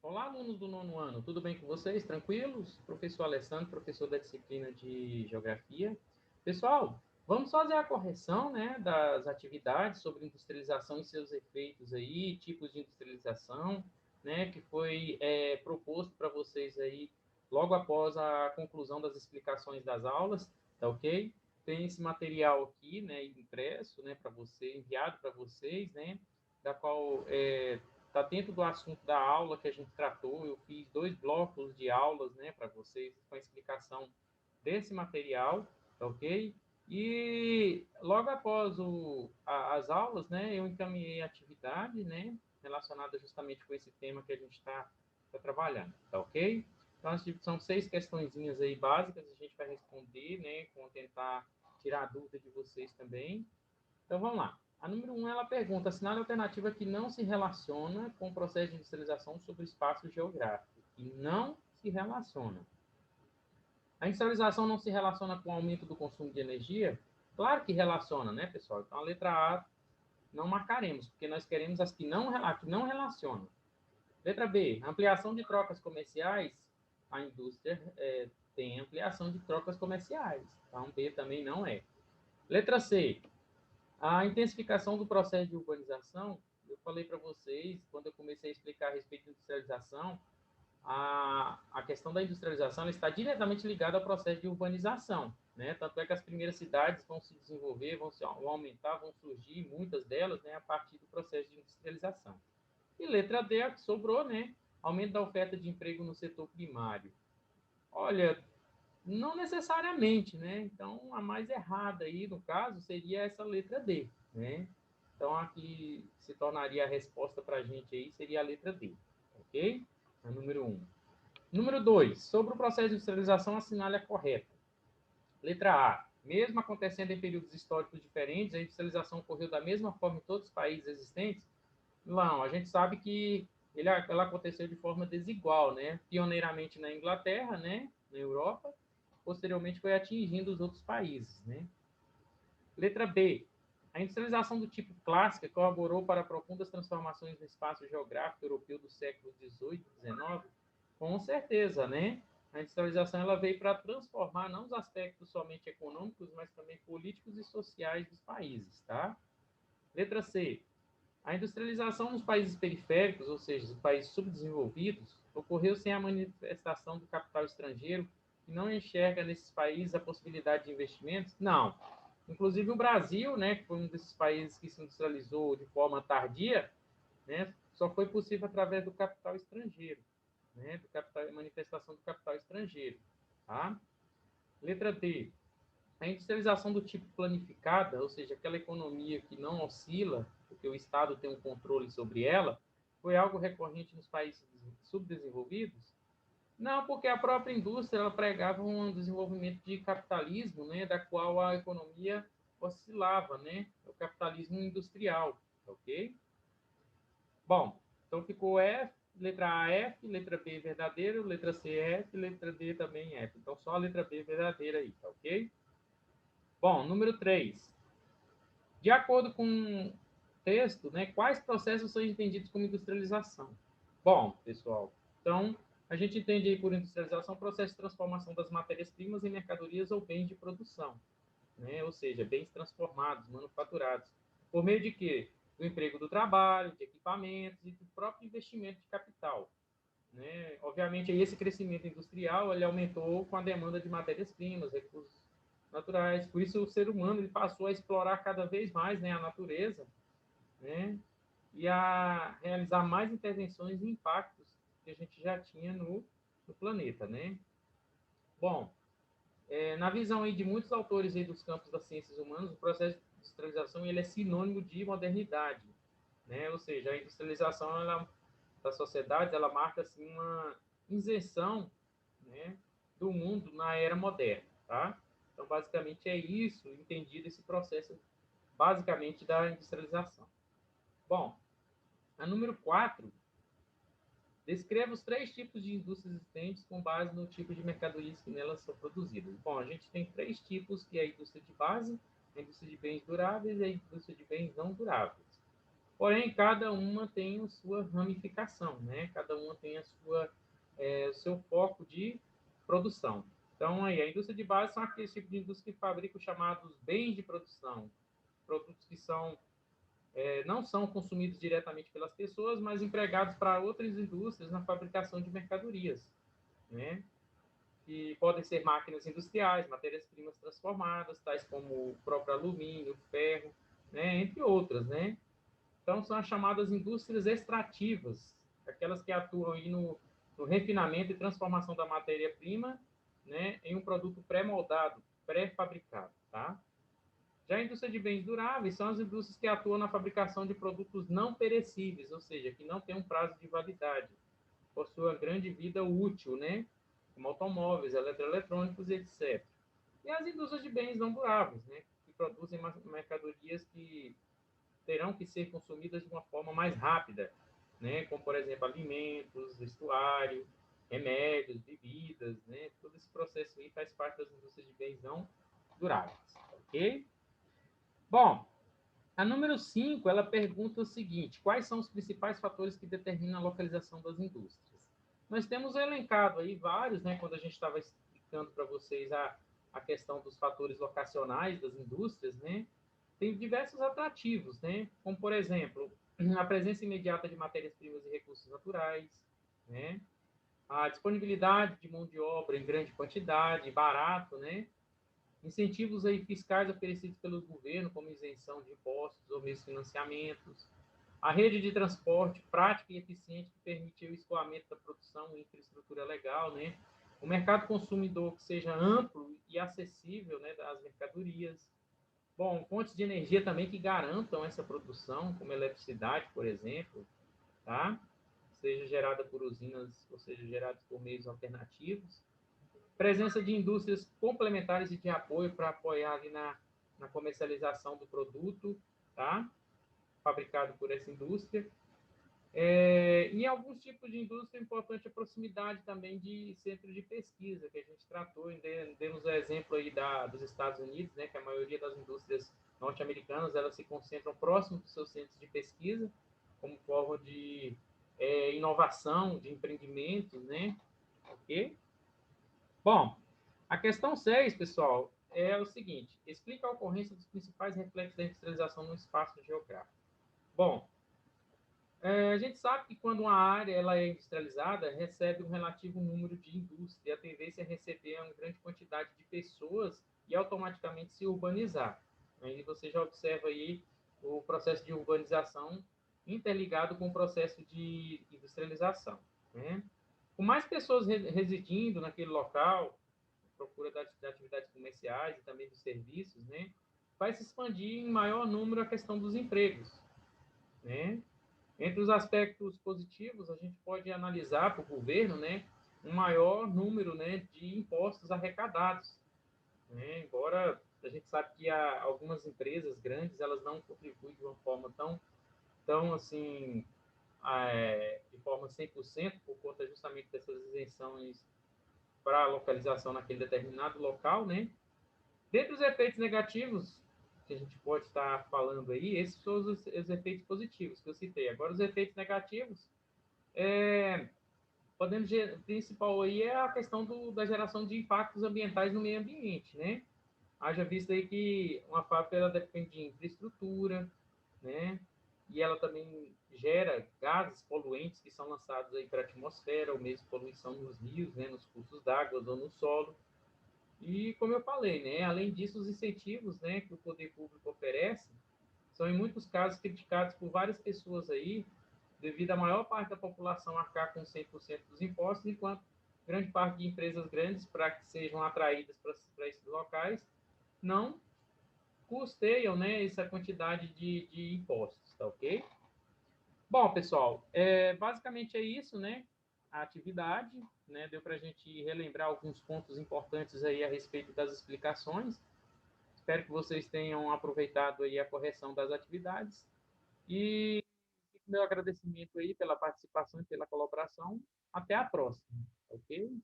Olá, alunos do nono ano, tudo bem com vocês? Tranquilos? Professor Alessandro, professor da disciplina de Geografia. Pessoal, vamos fazer a correção, né, das atividades sobre industrialização e seus efeitos aí, tipos de industrialização, né, que foi proposto para vocês aí logo após a conclusão das explicações das aulas, tá ok? Tem esse material aqui, né, impresso, né, para você, enviado para vocês, né, da qual está dentro do assunto da aula que a gente tratou. Eu fiz 2 blocos de aulas, né, para vocês, com a explicação desse material, tá ok? E logo após as aulas, né, eu encaminhei a atividade, né, relacionada justamente com esse tema que a gente está trabalhando, tá ok? Então, são 6 questõezinhas aí básicas, a gente vai responder, né, com tentar tirar a dúvida de vocês também. Então, vamos lá. A número 1, ela pergunta, assinale a alternativa que não se relaciona com o processo de industrialização sobre o espaço geográfico. Que não se relaciona. A industrialização não se relaciona com o aumento do consumo de energia? Claro que relaciona, né, pessoal? Então, a letra A não marcaremos, porque nós queremos as que não relacionam. Letra B, ampliação de trocas comerciais. A indústria tem ampliação de trocas comerciais. Então, B também não é. Letra C, a intensificação do processo de urbanização, eu falei para vocês, quando eu comecei a explicar a respeito de industrialização, a questão da industrialização está diretamente ligada ao processo de urbanização. Né? Tanto é que as primeiras cidades vão se desenvolver, vão aumentar, vão surgir, muitas delas, né, a partir do processo de industrialização. E letra D, a que sobrou, né? Aumento da oferta de emprego no setor primário. Olha, não necessariamente, né? Então, a mais errada aí, no caso, seria essa letra D, né? Então, aqui se tornaria a resposta para a gente aí, seria a letra D, ok? A número 1. Número 2. Sobre o processo de industrialização, assinale a correta. Letra A. Mesmo acontecendo em períodos históricos diferentes, a industrialização ocorreu da mesma forma em todos os países existentes? Não, a gente sabe que ela aconteceu de forma desigual, né? Pioneiramente na Inglaterra, né? Na Europa, posteriormente foi atingindo os outros países, né? Letra B. A industrialização do tipo clássica colaborou para profundas transformações no espaço geográfico europeu do século XVIII e XIX? Com certeza, né? A industrialização ela veio para transformar não os aspectos somente econômicos, mas também políticos e sociais dos países, tá? Letra C. A industrialização nos países periféricos, ou seja, os países subdesenvolvidos, ocorreu sem a manifestação do capital estrangeiro, que não enxerga nesses países a possibilidade de investimentos? Não. Inclusive o Brasil, né, que foi um desses países que se industrializou de forma tardia, né, só foi possível através do capital estrangeiro, né, do capital, manifestação do capital estrangeiro. Tá? Letra D. A industrialização do tipo planificada, ou seja, aquela economia que não oscila, porque o Estado tem um controle sobre ela, foi algo recorrente nos países subdesenvolvidos? Não, porque a própria indústria ela pregava um desenvolvimento de capitalismo, né, da qual a economia oscilava, né, o capitalismo industrial, ok? Bom, então ficou F, letra A F, letra B verdadeiro, letra C F, letra D também F. Então só a letra B verdadeira aí, tá ok? Bom, número 3. De acordo com o texto, né, quais processos são entendidos como industrialização? Bom, pessoal, então a gente entende aí por industrialização o processo de transformação das matérias-primas em mercadorias ou bens de produção, né? Ou seja, bens transformados, manufaturados. Por meio de quê? Do emprego do trabalho, de equipamentos e do próprio investimento de capital. Né? Obviamente, aí esse crescimento industrial ele aumentou com a demanda de matérias-primas, recursos naturais. Por isso, o ser humano ele passou a explorar cada vez mais, né, a natureza, né, e a realizar mais intervenções e impactos que a gente já tinha no planeta. Né? Bom, na visão aí de muitos autores aí dos campos das ciências humanas, o processo de industrialização ele é sinônimo de modernidade. Né? Ou seja, a industrialização ela, da sociedade ela marca assim, uma inserção, né, do mundo na era moderna. Tá? Então, basicamente, é isso, entendido esse processo, basicamente, da industrialização. Bom, a número 4 descreva os 3 tipos de indústrias existentes com base no tipo de mercadorias que nelas são produzidas. Bom, a gente tem 3 tipos, que é a indústria de base, a indústria de bens duráveis e a indústria de bens não duráveis. porém, cada uma tem a sua ramificação, né? Cada uma tem o seu foco de produção. Então, aí, a indústria de base são aqueles tipos de indústria que fabricam os chamados bens de produção, produtos que não são consumidos diretamente pelas pessoas, mas empregados para outras indústrias na fabricação de mercadorias, né? Que podem ser máquinas industriais, matérias-primas transformadas, tais como o próprio alumínio, ferro, né? Entre outras, né? Então, são as chamadas indústrias extrativas, aquelas que atuam aí no refinamento e transformação da matéria-prima, né, em um produto pré-moldado, pré-fabricado, tá? Já a indústria de bens duráveis são as indústrias que atuam na fabricação de produtos não perecíveis, ou seja, que não têm um prazo de validade, possuem grande vida útil, né? Como automóveis, eletroeletrônicos, etc. E as indústrias de bens não duráveis, né? Que produzem mercadorias que terão que ser consumidas de uma forma mais rápida, né? Como, por exemplo, alimentos, vestuário, remédios, bebidas, né? Todo esse processo aí faz parte das indústrias de bens não duráveis, ok? Bom, a número 5, ela pergunta o seguinte: quais são os principais fatores que determinam a localização das indústrias? Nós temos elencado aí vários, né, quando a gente estava explicando para vocês a questão dos fatores locacionais das indústrias, né? Tem diversos atrativos, né? Como, por exemplo, a presença imediata de matérias-primas e recursos naturais, né? A disponibilidade de mão de obra em grande quantidade, barato, né? Incentivos aí fiscais oferecidos pelo governo, como isenção de impostos ou mesmo financiamentos. A rede de transporte prática e eficiente que permite o escoamento da produção em infraestrutura legal, né? O mercado consumidor que seja amplo e acessível, né, das mercadorias. Bom, fontes de energia também que garantam essa produção, como eletricidade, por exemplo, tá? Seja gerada por usinas, ou seja, geradas por meios alternativos. Presença de indústrias complementares e de apoio para apoiar ali na comercialização do produto, tá? Fabricado por essa indústria. Em alguns tipos de indústria, é importante a proximidade também de centros de pesquisa, que a gente tratou, demos o exemplo aí dos Estados Unidos, né, que a maioria das indústrias norte-americanas, elas se concentram próximo dos seus centros de pesquisa, como forma de inovação, de empreendimentos, né? Ok? Bom, a questão 6, pessoal, é o seguinte: explica a ocorrência dos principais reflexos da industrialização no espaço geográfico. Bom, a gente sabe que quando uma área ela é industrializada, recebe um relativo número de indústrias, e a tendência é receber uma grande quantidade de pessoas e automaticamente se urbanizar. Aí você já observa aí o processo de urbanização interligado com o processo de industrialização, né? Com mais pessoas residindo naquele local, procura das atividades comerciais e também dos serviços, né? Vai se expandir em maior número a questão dos empregos, né? Entre os aspectos positivos, a gente pode analisar para o governo, né, um maior número, né, de impostos arrecadados, né? Embora a gente sabe que algumas empresas grandes elas não contribuem de uma forma tão assim, de forma 100% por conta justamente dessas isenções para a localização naquele determinado local, né? Dentre os efeitos negativos que a gente pode estar falando aí, esses são os efeitos positivos que eu citei. Agora, os efeitos negativos, podemos, principal aí é a questão da geração de impactos ambientais no meio ambiente, né? Haja visto aí que uma fábrica ela depende de infraestrutura, né? E ela também gera gases poluentes que são lançados aí para a atmosfera, ou mesmo poluição nos rios, né? Nos cursos d'água ou no solo. E, como eu falei, né, além disso, os incentivos, né, que o poder público oferece são, em muitos casos, criticados por várias pessoas aí, devido à maior parte da população arcar com 100% dos impostos, enquanto grande parte de empresas grandes, para que sejam atraídas para esses locais, não custeiam, né, essa quantidade de impostos, tá ok? Bom, pessoal, basicamente é isso, né? A atividade, né? Deu para a gente relembrar alguns pontos importantes aí a respeito das explicações. Espero que vocês tenham aproveitado aí a correção das atividades. E meu agradecimento aí pela participação e pela colaboração. Até a próxima, ok?